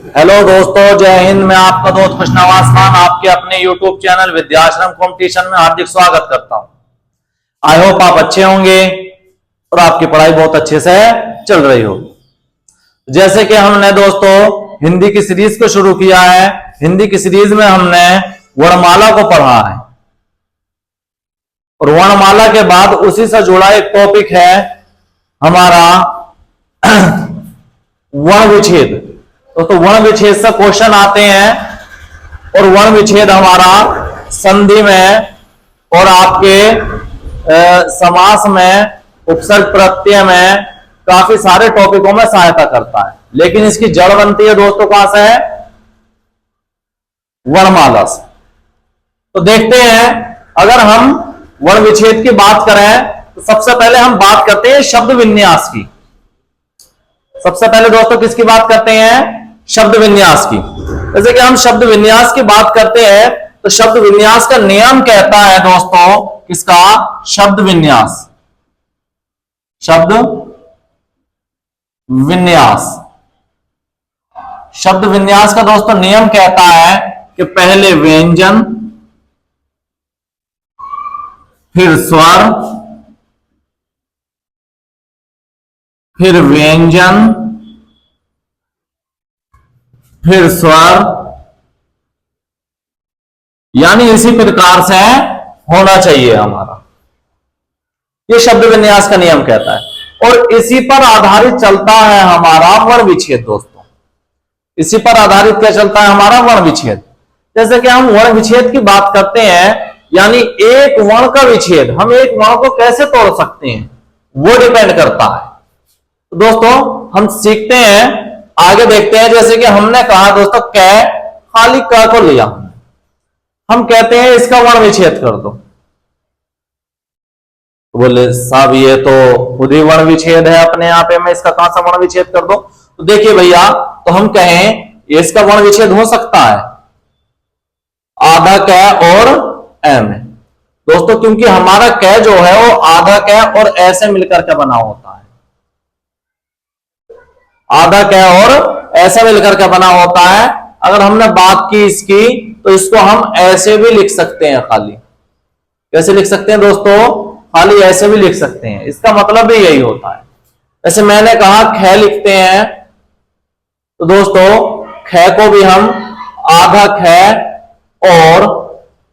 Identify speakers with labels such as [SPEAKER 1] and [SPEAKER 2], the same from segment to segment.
[SPEAKER 1] Hello दोस्तों, जय हिंद। मैं आपका दोस्त खुशनवाज खान आपके अपने YouTube चैनल विद्याश्रम कंपटीशन में हार्दिक स्वागत करता हूं। आई होप आप अच्छे होंगे और आपकी पढ़ाई बहुत अच्छे से चल रही होगी। जैसे कि हमने दोस्तों हिंदी की सीरीज को शुरू किया है। हिंदी की सीरीज में हमने वर्णमाला को पढ़ा है और वर्णमाला के बाद उसी से जुड़ा एक टॉपिक है हमारा वर्ण विच्छेद। तो वर्ण विच्छेद से क्वेश्चन आते हैं और वर्ण विच्छेद हमारा संधि में और आपके समास में, उपसर्ग प्रत्यय में काफी सारे टॉपिकों में सहायता करता है। लेकिन इसकी जड़ बनती है दोस्तों कहां से है? वर्णमाला से। तो देखते हैं, अगर हम वर्ण विच्छेद की बात करें तो सबसे पहले हम बात करते हैं शब्द विन्यास की। सबसे पहले दोस्तों किसकी बात करते हैं? शब्द विन्यास की। जैसे कि हम शब्द विन्यास की बात करते हैं तो शब्द विन्यास का नियम कहता है दोस्तों, किसका? शब्द विन्यास। शब्द विन्यास, शब्द विन्यास का दोस्तों नियम कहता है कि पहले व्यंजन, फिर स्वर, फिर व्यंजन, फिर स्वर, यानी इसी प्रकार से होना चाहिए हमारा। यह शब्द विन्यास का नियम कहता है और इसी पर आधारित चलता है हमारा वर्ण विच्छेद दोस्तों। इसी पर आधारित क्या चलता है? हमारा वर्ण विच्छेद। जैसे कि हम वर्ण विच्छेद की बात करते हैं, यानी एक वर्ण का विच्छेद, हम एक वर्ण को कैसे तोड़ सकते हैं वो डिपेंड करता है। तो दोस्तों हम सीखते हैं, आगे देखते हैं। जैसे कि हमने कहा दोस्तों कै, खाली क को लिया, हम कहते हैं इसका वर्ण विच्छेद कर दो। तो बोले साहब ये तो खुद ही वर्ण विच्छेद है अपने आप में, इसका कहां सा वर्ण विच्छेद कर दो? तो देखिए भैया, तो हम कहें इसका वर्ण विच्छेद हो सकता है आधा कै और ए में दोस्तों, क्योंकि हमारा कै जो है वो आधा कै और ए से मिलकर के बना होता है। आधा कै और ऐसे मिलकर के बना होता है। अगर हमने बात की इसकी तो इसको हम ऐसे भी लिख सकते हैं, खाली कैसे लिख सकते हैं दोस्तों? खाली ऐसे भी लिख सकते हैं। इसका मतलब भी यही होता है। जैसे मैंने कहा ख लिखते हैं, तो दोस्तों ख को भी हम आधा ख और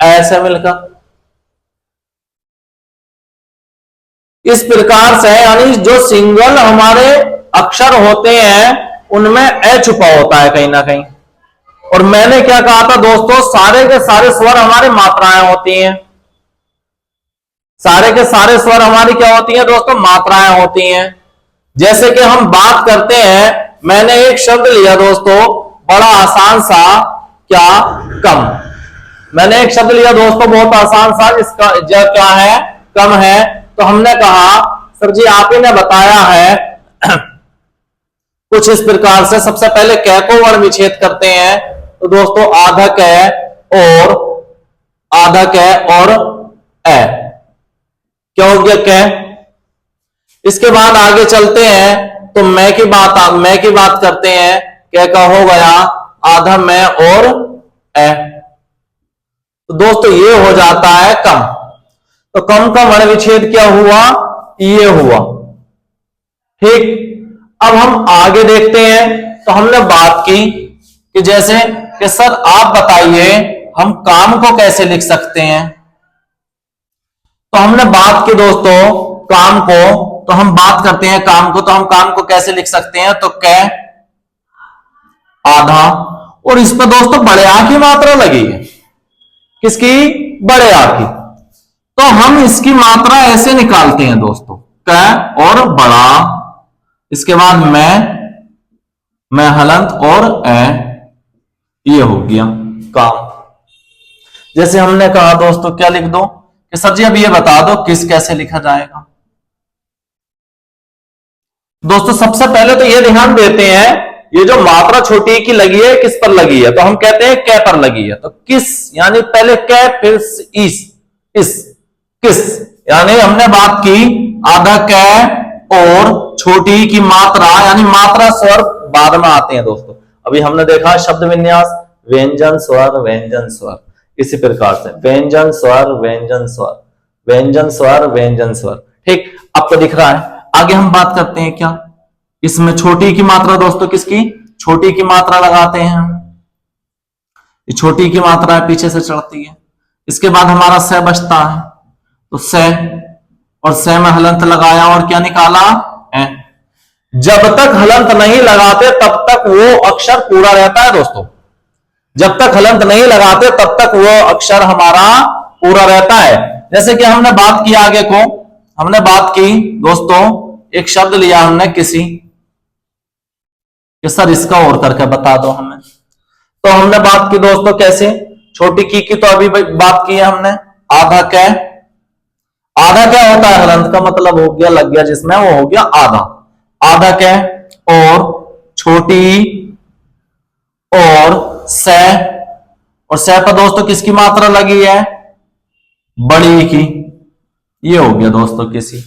[SPEAKER 1] ऐसे मिलकर, इस प्रकार से, यानी जो सिंगल हमारे अक्षर होते हैं उनमें ए छुपा होता है कहीं ना कहीं। और मैंने क्या कहा था दोस्तों? सारे के सारे स्वर हमारे मात्राएं होती हैं। सारे के सारे स्वर हमारी क्या होती हैं दोस्तों? मात्राएं होती हैं। जैसे कि हम बात करते हैं, मैंने एक शब्द लिया दोस्तों बड़ा आसान सा, क्या? कम। मैंने एक शब्द लिया दोस्तों बहुत आसान सा, जिसका जब क्या है? कम है। तो हमने कहा सर जी आप ही ने बताया है कुछ इस प्रकार से। सबसे पहले कै को वर्ण विच्छेद करते हैं, तो दोस्तों आधा कै और आधा कै और ए, क्या हो गया? कै। इसके बाद आगे चलते हैं तो मैं की बात करते हैं। कै का हो गया आधा मैं और ए, तो दोस्तों ये हो जाता है कम। तो कम का वर्ण विच्छेद क्या हुआ? ये हुआ। ठीक। अब हम आगे देखते हैं। तो हमने बात की कि जैसे कि सर आप बताइए हम काम को कैसे लिख सकते हैं? तो हमने बात की दोस्तों काम को, तो हम बात करते हैं काम को। तो हम काम को कैसे लिख सकते हैं? तो कै आधा, और इस पर दोस्तों बड़े आ की मात्रा लगी है। किसकी? बड़े आ की। तो हम इसकी मात्रा ऐसे निकालते हैं दोस्तों, कै और बड़ा, इसके बाद मैं हलंत और ए, ये हो गया काम। जैसे हमने कहा दोस्तों क्या लिख दो कि सर जी अब ये बता दो किस कैसे लिखा जाएगा। दोस्तों सबसे पहले तो ये ध्यान देते हैं, ये जो मात्रा छोटी की लगी है किस पर लगी है? तो हम कहते हैं कै पर लगी है। तो किस, यानी पहले कै फिर इस किस, यानी हमने बात की आधा कै और छोटी की मात्रा, यानी मात्रा स्वर बाद में आते हैं दोस्तों। अभी हमने देखा शब्द विन्यास, व्यंजन स्वर व्यंजन स्वर, इसी प्रकार से व्यंजन स्वर व्यंजन स्वर, व्यंजन स्वर व्यंजन स्वर। ठीक, आपको दिख रहा है। आगे हम बात करते हैं क्या, इसमें छोटी की मात्रा दोस्तों, किसकी छोटी की मात्रा लगाते हैं हम, ये छोटी की मात्रा है, पीछे से चढ़ती है। इसके बाद हमारा स बचता है, तो स, और स में हलंत लगाया और क्या निकाला, ए। जब तक हलंत नहीं लगाते तब तक वो अक्षर पूरा रहता है दोस्तों, जब तक हलंत नहीं लगाते तब तक वो अक्षर हमारा पूरा रहता है। जैसे कि हमने बात की, आगे को हमने बात की दोस्तों, एक शब्द लिया हमने किसी, कि सर इसका और करके बता दो हमें। तो हमने बात की दोस्तों कैसे, छोटी की तो अभी बात की है हमने, आधा कै, आधा क्या होता है, हलंत का मतलब हो गया लग गया जिसमें, वो हो गया आधा, आधा कै, और छोटी और स, और स पर दोस्तों किसकी मात्रा लगी है, बड़ी की, ये हो गया दोस्तों किसी।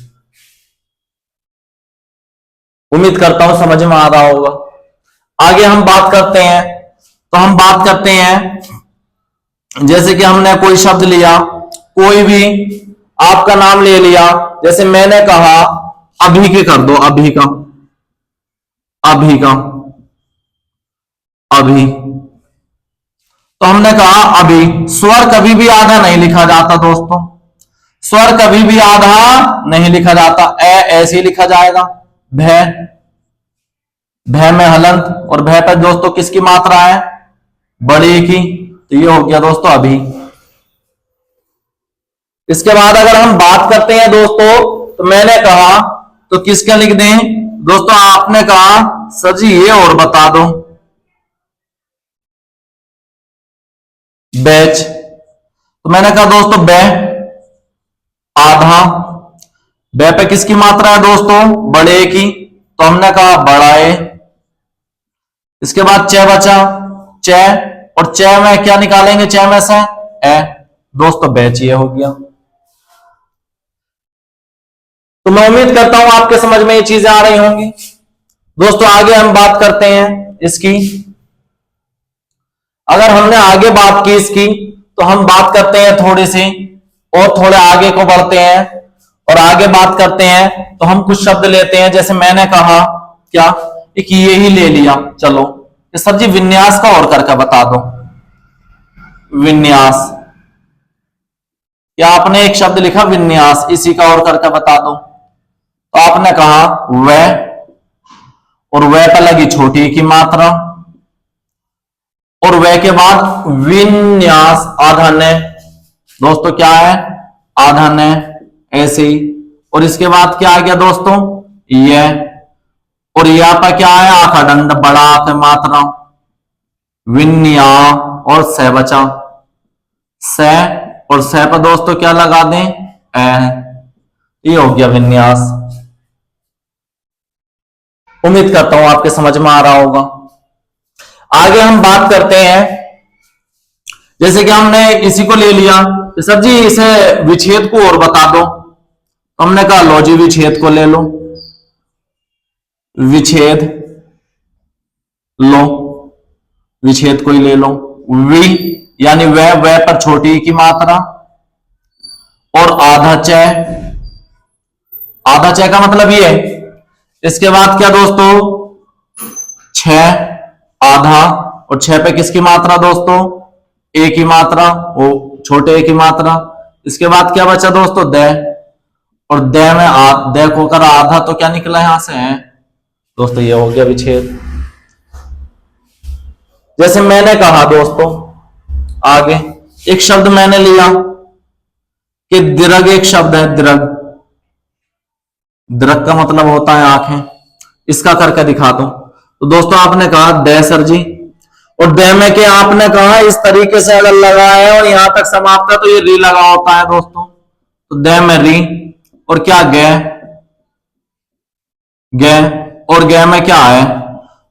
[SPEAKER 1] उम्मीद करता हूं समझ में आ रहा होगा। आगे हम बात करते हैं, तो हम बात करते हैं जैसे कि हमने कोई शब्द लिया, कोई भी आपका नाम ले लिया, जैसे मैंने कहा अभी के कर दो, अभी का, अभी का, अभी, तो हमने कहा अभी। स्वर कभी भी आधा नहीं लिखा जाता दोस्तों, स्वर कभी भी आधा नहीं लिखा जाता, ऐसे ही लिखा जाएगा। भय, भय में हलंत, और भय पर दोस्तों किसकी मात्रा है, बड़ी की, तो ये हो गया दोस्तों अभी। इसके बाद अगर हम बात करते हैं दोस्तों, तो मैंने कहा तो किसका लिख दें दोस्तों, आपने कहा सर जी ये और बता दो, बैच, तो मैंने कहा दोस्तों बै, आधा, बै पे किसकी मात्रा है दोस्तों, बड़े की, तो हमने कहा बड़ाए। इसके बाद च बचा, च, और च में क्या निकालेंगे, च में से ए, दोस्तों बैच, ये हो गया। तो मैं उम्मीद करता हूं आपके समझ में ये चीजें आ रही होंगी दोस्तों। आगे हम बात करते हैं इसकी, अगर हमने आगे बात की इसकी, तो हम बात करते हैं थोड़ी सी और थोड़े आगे को बढ़ते हैं, और आगे बात करते हैं तो हम कुछ शब्द लेते हैं। जैसे मैंने कहा क्या, एक ये ही ले लिया, चलो सर जी विन्यास का और करके बता दो, विन्यास, या आपने एक शब्द लिखा विन्यास, इसी का और करके बता दो, तो आपने कहा वह, और वह पर लगी छोटी की मात्रा, और वह के बाद विन्यास, आधा ने दोस्तों, क्या है आधा ने, ऐसे ही। और इसके बाद क्या आ गया दोस्तों, यह, और यह पर क्या है आखादंड, बड़ा के मात्रा, विन्या, और स बचा, स, और स पर दोस्तों क्या लगा दें, ये हो गया विन्यास। उम्मीद करता हूं आपके समझ में आ रहा होगा। आगे हम बात करते हैं, जैसे कि हमने इसी को ले लिया, तो सर जी इसे विच्छेद को और बता दो, तो हमने कहा लो जी विच्छेद को ले लो, विच्छेद लो, विच्छेद को ही ले लो, वि यानी वह पर छोटी की मात्रा, और आधा च, आधा च का मतलब ये है। इसके बाद क्या दोस्तों, छ, आधा, और छ पे किसकी मात्रा दोस्तों, ए की मात्रा, वो छोटे ए की मात्रा। इसके बाद क्या बचा दोस्तों, द, और द में द को कर आधा, तो क्या निकला यहां से है दोस्तों, ये हो गया विच्छेद। जैसे मैंने कहा दोस्तों, आगे एक शब्द मैंने लिया कि दीर्घ, एक शब्द है दीर्घ, दीर्घ का मतलब होता है आंखें, इसका करके दिखा दो, तो दोस्तों आपने कहा द सर जी, और द में के आपने कहा इस तरीके से अगर लगा है और यहां तक समाप्त है तो ये री लगा होता है दोस्तों, तो द में री, और क्या ग, ग, और ग में क्या है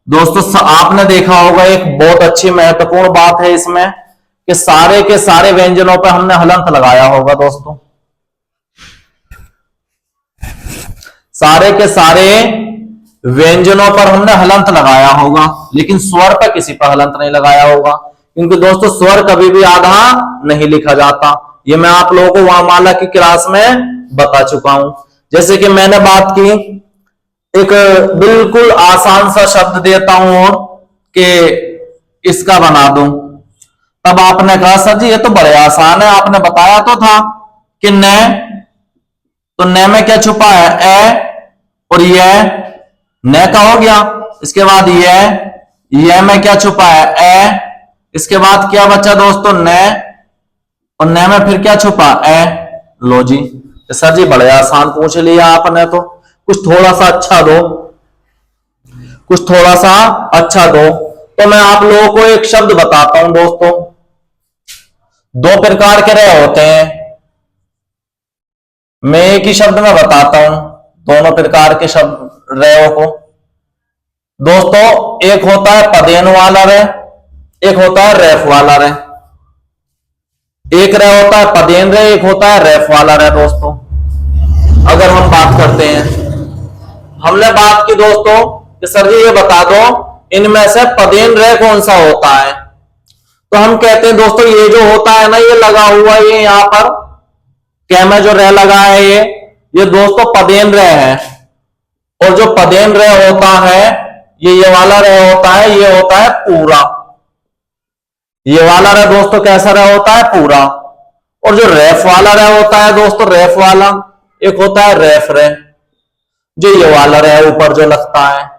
[SPEAKER 1] दोस्तों, आपने देखा होगा एक बहुत अच्छी महत्वपूर्ण बात है इसमें, कि सारे के सारे व्यंजनों पर हमने हलंत लगाया होगा दोस्तों, सारे के सारे व्यंजनों पर हमने हलंत लगाया होगा, लेकिन स्वर पर किसी पर हलंत नहीं लगाया होगा, क्योंकि दोस्तों स्वर कभी भी आधा नहीं लिखा जाता। ये मैं आप लोगों को वर्णमाला की क्लास में बता चुका हूं। जैसे कि मैंने बात की, एक बिल्कुल आसान सा शब्द देता हूं और कि इसका बना दूं, तब आपने कहा सर जी ये तो बड़े आसान है, आपने बताया तो था कि न, तो न में क्या छुपा है, ए, और यह न का हो गया। इसके बाद यह में क्या छुपा है, ए, इसके बाद क्या बचा दोस्तों, न, और न में फिर क्या छुपा, ए। लो जी, सर जी बड़े आसान पूछ लिया आपने, तो कुछ थोड़ा सा अच्छा दो, कुछ थोड़ा सा अच्छा दो। तो मैं आप लोगों को एक शब्द बताता हूं दोस्तों। दो प्रकार के रह होते हैं, मैं एक ही शब्द में बताता हूं दोनों प्रकार के शब्द रयों को। दोस्तों एक होता है पदेन वाला रह, एक होता है रेफ वाला रह। एक रह होता है पदेन रह, एक होता है रेफ वाला रह। दोस्तों अगर हम बात करते हैं, हमने बात की दोस्तों कि सर जी ये बता दो इनमें से पदेन रह कौन सा होता है। तो हम कहते हैं दोस्तों ये जो होता है ना, ये लगा हुआ ये यहां पर क्या में जो रह लगा है ये दोस्तों पदेन रह है। और जो पदेन रह होता है ये वाला रह होता है, ये होता है पूरा। ये वाला रह दोस्तों कैसा रह होता है, पूरा। और जो रेफ वाला रह होता है दोस्तों, रेफ वाला एक होता है रेफ रह, जो ये वाला रह ऊपर जो लगता है,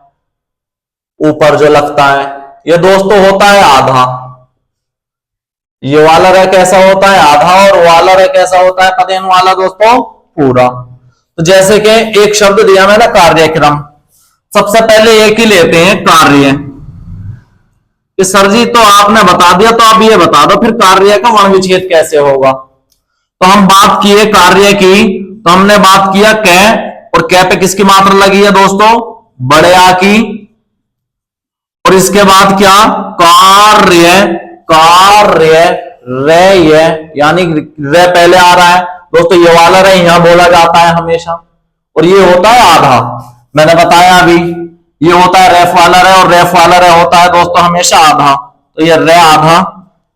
[SPEAKER 1] ऊपर जो लगता है ये दोस्तों होता है आधा। ये वाला रह कैसा होता है, आधा, और वाला रह कैसा होता है, पदेन वाला दोस्तों पूरा। तो जैसे कि एक शब्द दिया मैंने कार्यक्रम, सबसे पहले एक ही लेते हैं कार्य। कि सर जी तो आपने बता दिया, तो आप ये बता दो फिर कार्य का वर्ण विच्छेद कैसे होगा। तो हम बात किए कार्य की, तो हमने बात किया कै, और कै पे किसकी मात्रा लगी है दोस्तों, बड़े आ की। और इसके बाद क्या, कार्य, कार्य रे, यानी रे पहले आ रहा है दोस्तों, ये वाला रे यहां बोला जाता है हमेशा, और ये होता है आधा। मैंने बताया अभी ये होता है रेफ वाला रे, और रेफ वाला रे होता है दोस्तों हमेशा आधा। तो ये रे आधा,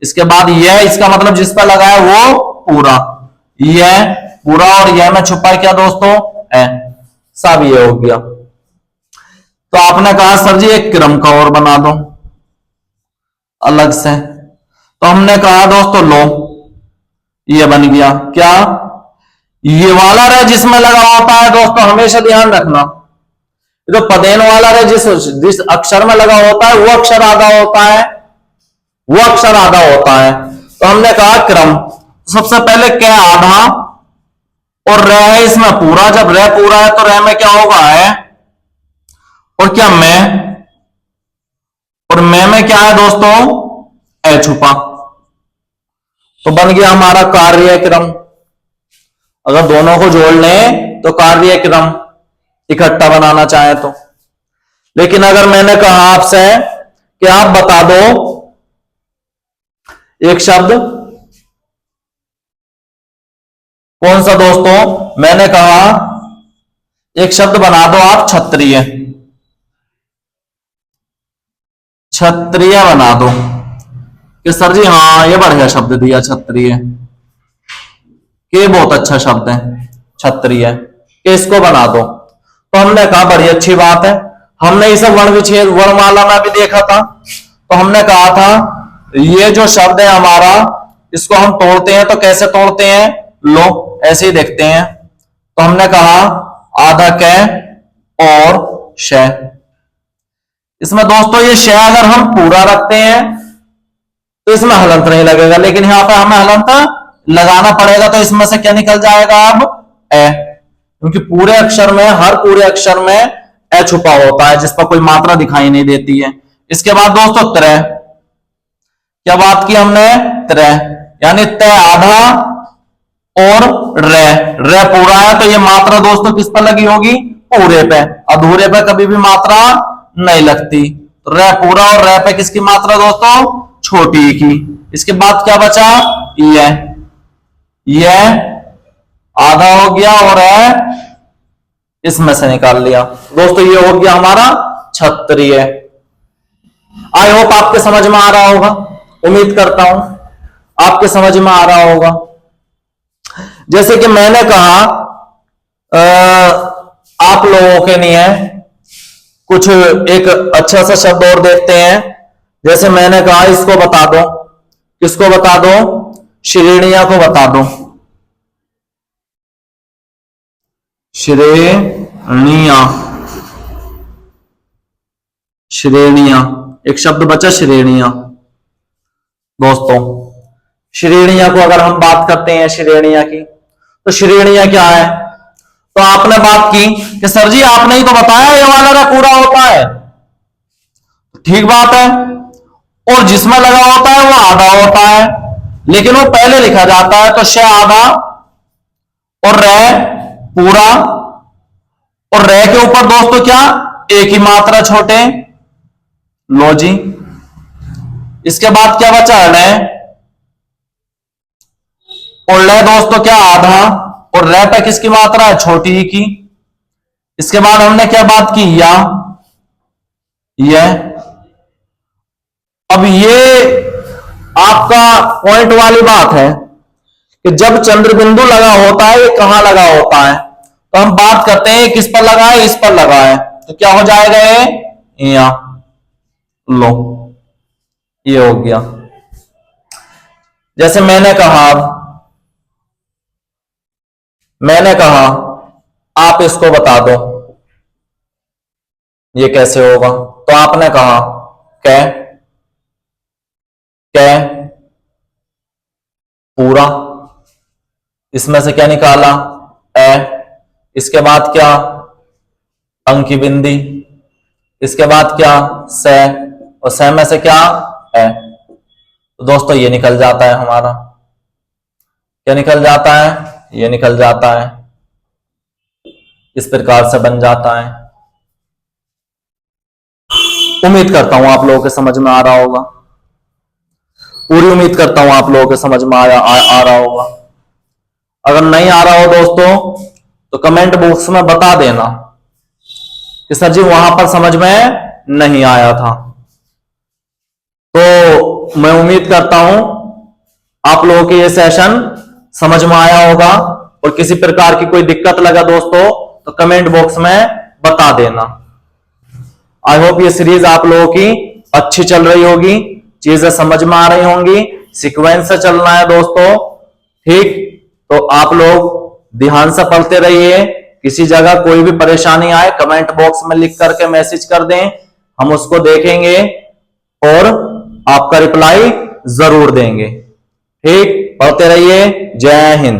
[SPEAKER 1] इसके बाद यह, इसका मतलब जिस पर लगा है वो पूरा, यह पूरा, और यह में छुपा है क्या दोस्तों, ए। सब ये हो गया। तो आपने कहा सर जी एक क्रम का और बना दो अलग से। तो हमने कहा दोस्तों लो, ये बन गया क्या, ये वाला रह जिसमें लगा होता है दोस्तों हमेशा ध्यान रखना, जो पदेन वाला रह जिस अक्षर में लगा होता है वो अक्षर आधा होता है, वो अक्षर आधा होता है। तो हमने कहा क्रम, सबसे पहले क्या आधा, और रह है इसमें पूरा। जब रह पूरा है तो रह में क्या होगा है, और क्या मैं, और मैं में क्या है दोस्तों, ए छुपा। तो बन गया हमारा कार्यक्रम। अगर दोनों को जोड़ लें तो कार्यक्रम इकट्ठा बनाना चाहे तो। लेकिन अगर मैंने कहा आपसे कि आप बता दो एक शब्द, कौन सा दोस्तों, मैंने कहा एक शब्द बना दो आप क्षत्रिय, क्षत्रिय बना दो। कि सर जी हाँ ये बढ़िया शब्द दिया क्षत्रिय, ये बहुत अच्छा शब्द है क्षत्रिय, कि इसको बना दो। तो हमने कहा बड़ी अच्छी बात है, हमने इसे वर्ण विच्छेद वर्णमाला में भी देखा था। तो हमने कहा था ये जो शब्द है हमारा, इसको हम तोड़ते हैं तो कैसे तोड़ते हैं, लो ऐसे ही देखते हैं। तो हमने कहा आधा कै और श। इसमें दोस्तों ये श अगर हम पूरा रखते हैं तो इसमें हलंत नहीं लगेगा, लेकिन यहां पर हमें हलंत लगाना पड़ेगा। तो इसमें से क्या निकल जाएगा अब, ए, क्योंकि पूरे अक्षर में, हर पूरे अक्षर में ए छुपा होता है जिस पर कोई मात्रा दिखाई नहीं देती है। इसके बाद दोस्तों त्रय, क्या बात की हमने, त्रय, यानी तय आधा और रे पूरा है। तो ये मात्रा दोस्तों किस पर लगी होगी, पूरे पे, अधूरे पे कभी भी मात्रा नहीं लगती। तो रे पूरा और रे पे किसकी मात्रा दोस्तों, छोटी की। इसके बाद क्या बचा, ये आधा हो गया और है इसमें से निकाल लिया दोस्तों, ये हो गया हमारा क्षत्रिय। आई होप आपके समझ में आ रहा होगा, उम्मीद करता हूं आपके समझ में आ रहा होगा। जैसे कि मैंने कहा आप लोगों के लिए कुछ एक अच्छा सा शब्द और देखते हैं। जैसे मैंने कहा इसको बता दो, किसको बता दो, श्रेणियां को बता दो, श्रेणियां, श्रेणियां, एक शब्द बचा श्रेणियां। दोस्तों श्रेणियां को अगर हम बात करते हैं श्रेणियां की, तो श्रेणियां क्या है? तो आपने बात की कि सर जी आपने ही तो बताया ये वाला का पूरा होता है, ठीक बात है, और जिसमें लगा होता है वो आधा होता है, लेकिन वो पहले लिखा जाता है, तो श आधा और रे पूरा, और रे के ऊपर दोस्तों क्या, एक ही मात्रा छोटे, लो जी। इसके बाद क्या बचा रे, और ले दोस्तों क्या आधा, और रे पे किसकी मात्रा है, छोटी ही की। इसके बाद हमने क्या बात की, या, यह। अब ये आपका पॉइंट वाली बात है कि जब चंद्र बिंदु लगा होता है ये कहां लगा होता है, तो हम बात करते हैं किस पर लगा है, इस पर लगा है, तो क्या हो जाएगा ये, या, लो, ये हो गया। जैसे मैंने कहा आप इसको बता दो ये कैसे होगा, तो आपने कहा कै, कै पूरा, इसमें से क्या निकाला, ए, इसके बाद क्या, अंक की बिंदी, इसके बाद क्या, से, और से में से क्या, है। तो दोस्तों ये निकल जाता है हमारा, क्या निकल जाता है, ये निकल जाता है, इस प्रकार से बन जाता है। उम्मीद करता हूं आप लोगों के समझ में आ रहा होगा, पूरी उम्मीद करता हूं आप लोगों के समझ में आ रहा होगा। अगर नहीं आ रहा हो दोस्तों तो कमेंट बॉक्स में बता देना कि सर जी वहां पर समझ में नहीं आया था। तो मैं उम्मीद करता हूं आप लोगों के ये सेशन समझ में आया होगा, और किसी प्रकार की कोई दिक्कत लगा दोस्तों तो कमेंट बॉक्स में बता देना। आई होप ये सीरीज आप लोगों की अच्छी चल रही होगी, चीजें समझ में आ रही होंगी, सीक्वेंस से चलना है दोस्तों, ठीक। तो आप लोग ध्यान से पढ़ते रहिए, किसी जगह कोई भी परेशानी आए कमेंट बॉक्स में लिख करके मैसेज कर दें, हम उसको देखेंगे और आपका रिप्लाई जरूर देंगे, ठीक। पढ़ते रहिए, जय हिंद।